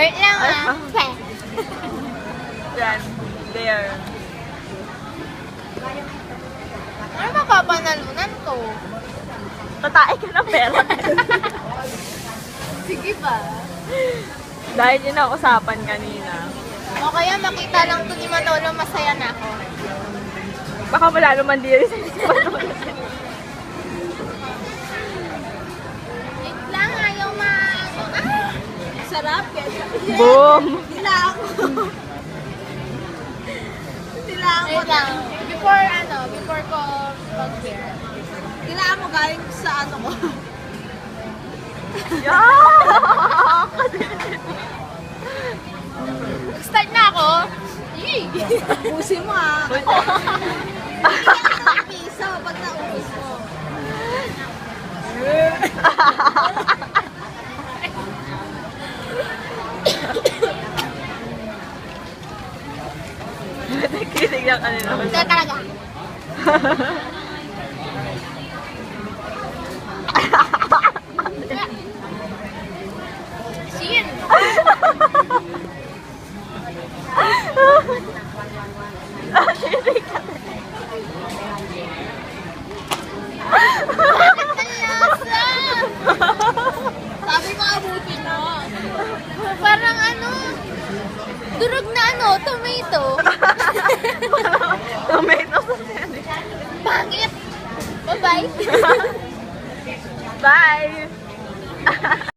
Wait lang ah. Okay. Yan. There. Ano ba papanalunan ko? Tatae ka ng pera. Sige ba? Dahil yun ang usapan kanina. O kaya makita lang to ni Manolo, masaya na ako. Baka wala naman diri sa isipan. Wait lang, ayaw Ah! Sarap kesa. Boom! Dilaan ko. Dilaan ko. Wait lang. Before ko mag-beer. Dilaan mo galing sa ano ko. Yeah! Start na ako. Yee! Pusin mo ha. Piso pag naubos mo. Kilig lang kanina. Ito talaga. Sin! Kilig ka. Ang lasa! Sabi ko abutin mo. Parang durog na tomato. Tomato sauce yan eh. Pangit! Bye-bye! Bye!